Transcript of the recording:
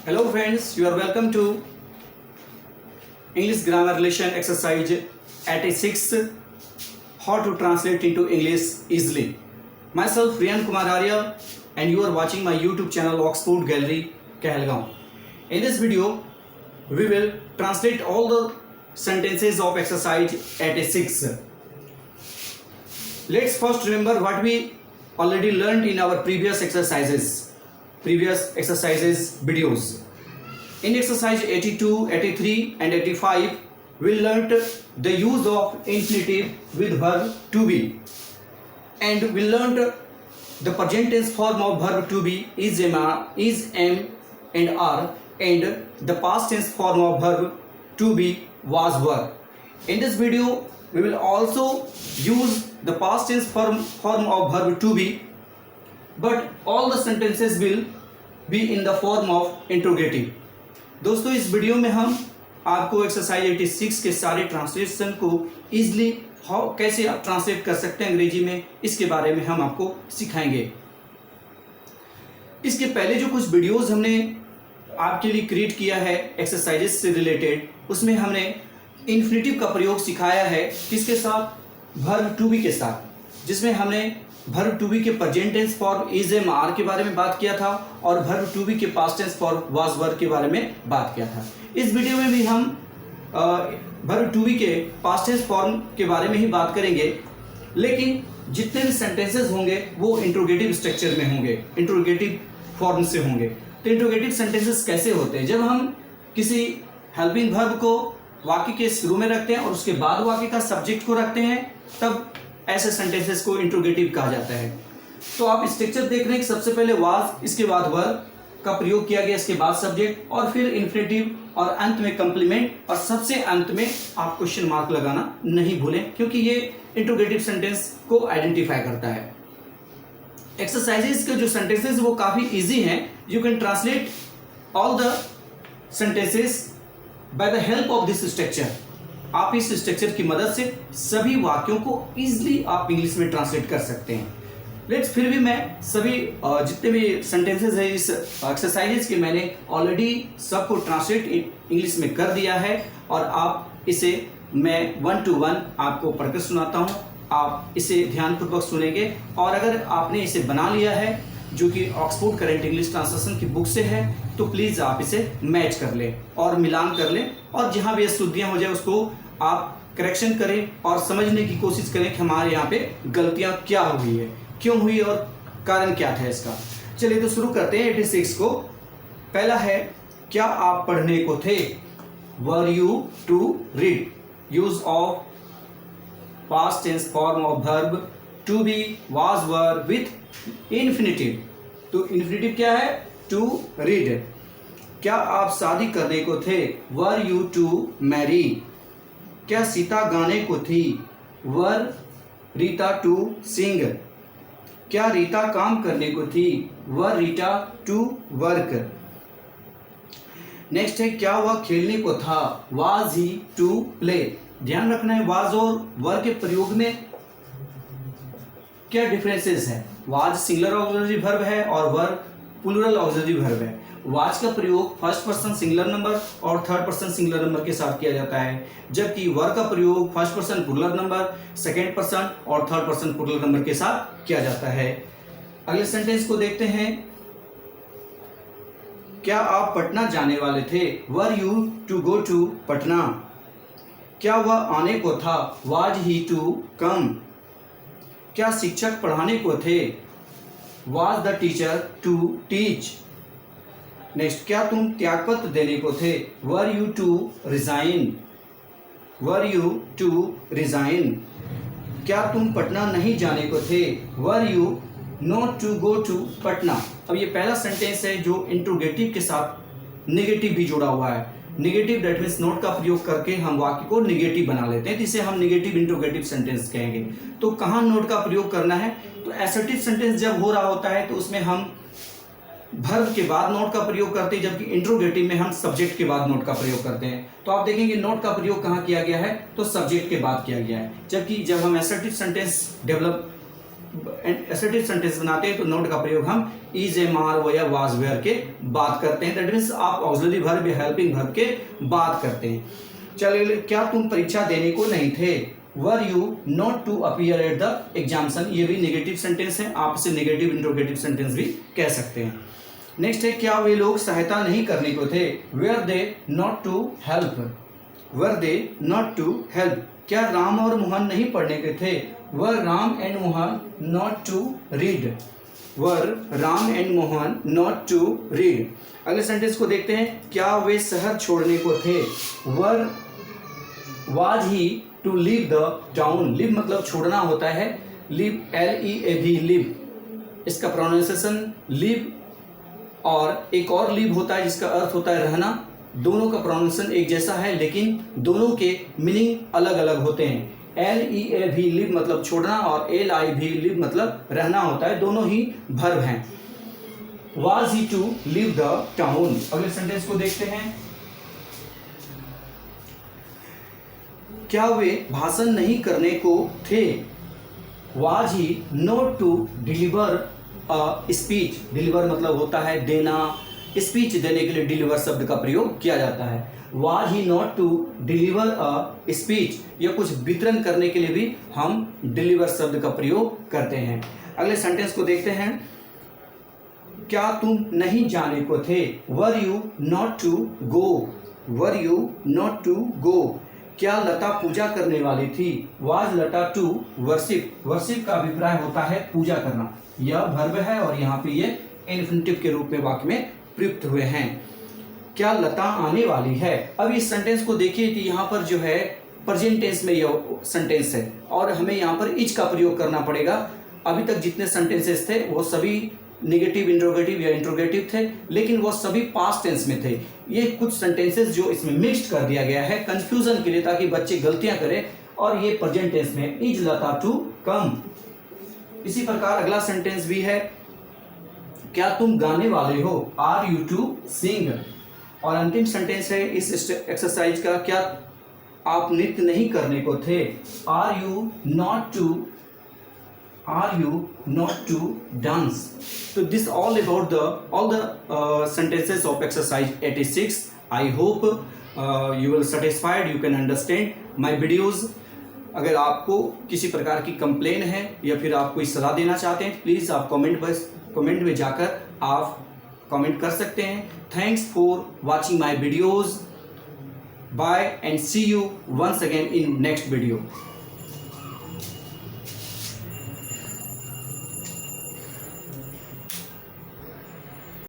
Hello friends, you are welcome to English Grammar Relation Exercise 86, How to Translate into English Easily. Myself Riyan Kumar Arya and you are watching my YouTube channel Oxford Gallery, Kahalgaon. In this video, we will translate all the sentences of exercise 86. Let's first remember what we already learned in our previous exercises videos. In exercise 82, 83 and 85, we learnt the use of infinitive with verb to be, and we learnt the present tense form of verb to be is, am and are, and the past tense form of verb to be was, were. In this video, we will also use the past tense form of verb to be, but all the sentences will be in the form of interrogative. दोस्तों, इस video में हम आपको exercise 86 के सारे translation को easily कैसे आप ट्रांसलेट कर सकते हैं अंग्रेजी में, इसके बारे में हम आपको सिखाएंगे। इसके पहले जो कुछ वीडियोस हमने आपके लिए क्रिएट किया है एक्सरसाइजेस से रिलेटेड, उसमें हमने इन्फिनेटिव का प्रयोग सिखाया है किसके साथ, वर्ब टू बी के साथ, जिसमें हमने वर्ब टू बी के present tense form is, am, are के बारे में बात किया था और वर्ब टू बी के past tense form was, were के बारे में बात किया था। इस वीडियो में भी हम वर्ब टू बी के पास्ट टेंस फॉर्म के बारे में ही बात करेंगे, लेकिन जितने भी सेंटेंसेस होंगे वो इंट्रोगेटिव स्ट्रक्चर में होंगे, इंट्रोगेटिव फॉर्म से होंगे। तो इंट्रोगेटिव सेंटेंसेस कैसे होते हैं? जब हम किसी हेल्पिंग वर्ब को वाक्य के शुरू में रखते हैं और उसके बाद वाक्य का सब्जेक्ट को रखते हैं, तब ऐसे सेंटेंसेस को इंट्रोगेटिव कहा जाता है। तो आप स्ट्रक्चर देख रहे हैं कि सबसे पहले वाज, इसके बाद वर्ब का प्रयोग किया गया, इसके बाद सब्जेक्ट और फिर इन्फिनेटिव और अंत में कंप्लीमेंट, और सबसे अंत में आप क्वेश्चन मार्क लगाना नहीं भूलें, क्योंकि ये इंट्रोगेटिव सेंटेंस को आइडेंटिफाई करता है। एक्सरसाइजेस के जो सेंटेंसेस वो काफी इजी हैं। You can translate all the sentences by the help of this structure. आप इस स्ट्रक्चर की मदद से सभी वाक्यों को इजीली आप इंग्लिश में ट्रांसलेट कर सकते हैं। फिर भी मैं सभी जितने भी सेंटेंसेस है इस एक्सरसाइजेस के मैंने ऑलरेडी सबको ट्रांसलेट इंग्लिश में कर दिया है, और आप इसे मैं 1 to 1 आपको पढ़कर सुनाता हूं। आप इसे ध्यानपूर्वक सुनेंगे, और अगर आपने इसे बना लिया है जो कि ऑक्सफोर्ड करेंट इंग्लिश ट्रांसलेशन की बुक से है, तो प्लीज आप इसे मैच कर लें और मिलान कर लें, और जहां भी अशुद्धियां हो जाए उसको आप करेक्शन करें और समझने की कोशिश करें कि हमारे यहाँ पे गलतियां क्या हुई है, क्यों हुई और कारण क्या था इसका। चलिए तो शुरू करते हैं 86 को। पहला है, क्या आप पढ़ने को थे? Were you to read? Use of past tense form of verb to be, was, were with infinitive. तो इन्फिनेटिव क्या है? To read. क्या आप शादी करने को थे? Were you to marry? क्या सीता गाने को थी? Were Rita to sing? क्या रीता काम करने को थी? Were Rita to work? Next है, क्या वह खेलने को था? Was he to play? ध्यान रखना है वाज और वर के प्रयोग में क्या डिफरेंसेस है। वाज सिंगुलर ऑक्सिलरी वर्ब है और वर प्लूरल ऑक्सिलरी वर्ब है। वाज का प्रयोग फर्स्ट पर्सन सिंगुलर नंबर और थर्ड पर्सन सिंगुलर नंबर के साथ किया जाता है, जबकि वर का प्रयोग first person plural number, second person और थर्ड पर्सन प्लूरल नंबर के साथ किया जाता है। अगले सेंटेंस को देखते हैं, क्या आप पटना जाने वाले थे? Were you to go to Patna? क्या वह आने को था? Was he to come? क्या शिक्षक पढ़ाने को थे? Was the teacher to teach? Next, क्या तुम त्यागपत्र देने को थे? Were you to resign? Were you to resign? क्या तुम पटना नहीं जाने को थे? Were you not to go to Patna? अब ये पहला सेंटेंस है जो इंट्रोगेटिव के साथ नेगेटिव भी जुड़ा हुआ है। नेगेटिव दैट मीन्स नोट का प्रयोग करके हम वाक्य को नेगेटिव बना लेते हैं, जिसे हम नेगेटिव इंट्रोगेटिव सेंटेंस कहेंगे। तो कहाँ नोट का प्रयोग करना है? तो असर्टिव सेंटेंस जब हो रहा होता है तो उसमें हम वर्ब के बाद नोट का प्रयोग करते हैं, जबकि इंट्रोगेटिव में हम सब्जेक्ट के बाद नोट का प्रयोग करते हैं। तो आप देखेंगे नोट का प्रयोग कहाँ किया गया है, तो सब्जेक्ट के बाद किया गया है, जबकि जब हम assertive sentence develop assertive sentence बनाते हैं तो नॉट का प्रयोग हम इज, एम, आर, व या वाज, वेयर के बाद करते हैं। दैट मीन्स आप ऑक्सिलरी वर्ब या हेल्पिंग वर्ब के बाद करते हैं। चलिए, क्या तुम परीक्षा देने को नहीं थे? Were you not to appear at the examination, ये भी नेगेटिव सेंटेंस है, आप इसे नेगेटिव इंट्रोगेटिव सेंटेंस भी कह सकते हैं। नेक्स्ट है, क्या वे लोग सहायता नहीं करने को थे? Were they not to help, were they not to help, क्या राम और मोहन नहीं पढ़ने के थे? Were Ram and Mohan not to read, were Ram and Mohan not to read. अगले सेंटेंस को देखते हैं, क्या वे शहर छोड़ने को थे? Were was he to leave the town, leave मतलब छोड़ना होता है, लिव LEAV लिव, इसका प्रोनाउंसिएशन लिव और एक और लिव होता है जिसका अर्थ होता है रहना। दोनों का प्रोनाउंसिएशन एक जैसा है लेकिन दोनों के मीनिंग अलग अलग होते हैं। LEAV लिव मतलब छोड़ना और LIV लिव मतलब रहना होता है, दोनों ही वर्ब हैं। Was he to leave the town. अगले सेंटेंस को देखते हैं, क्या वे भाषण नहीं करने को थे? Was he not to deliver a speech, deliver मतलब होता है देना, स्पीच देने के लिए डिलीवर शब्द का प्रयोग किया जाता है। Was he not to deliver a speech, या कुछ वितरण करने के लिए भी हम डिलीवर शब्द का प्रयोग करते हैं। अगले सेंटेंस को देखते हैं, क्या तुम नहीं जाने को थे? Were you not to go, were you not to go, क्या लता पूजा करने वाली थी? Was Lata to worship, worship का अभिप्राय होता है पूजा करना, यह वर्ब है और यहाँ पे ये इन्फिनिटिव के रूप में वाक्य में प्रयुक्त हुए हैं। क्या लता आने वाली है? अब इस सेंटेंस को देखिए कि यहाँ पर जो है प्रेजेंट टेंस में यह सेंटेंस है और हमें यहाँ पर इज का प्रयोग करना पड़ेगा। अभी तक जितने सेंटेंसेस थे वो सभी नेगेटिव इंट्रोगेटिव या इंट्रोगेटिव थे, लेकिन वो सभी पास्ट टेंस में थे। ये कुछ सेंटेंसेस जो इसमें मिक्स्ड कर दिया गया है कंफ्यूजन के लिए, ताकि बच्चे गलतियां करें, और ये प्रेजेंट टेंस में इज लता टू कम। इसी प्रकार अगला सेंटेंस भी है, क्या तुम गाने वाले हो? Are you to sing. और अंतिम सेंटेंस है इस एक्सरसाइज का, क्या आप नृत्य नहीं करने को थे? Are you not to dance. So this all about all the sentences of exercise 86. I hope you will satisfied, you can understand my videos. अगर आपको किसी प्रकार की कंप्लेन है या फिर आप कोई सलाह देना चाहते हैं, प्लीज़ आप कमेंट में जाकर आप कमेंट कर सकते हैं। Thanks for watching my videos. Bye and see you once again in next video.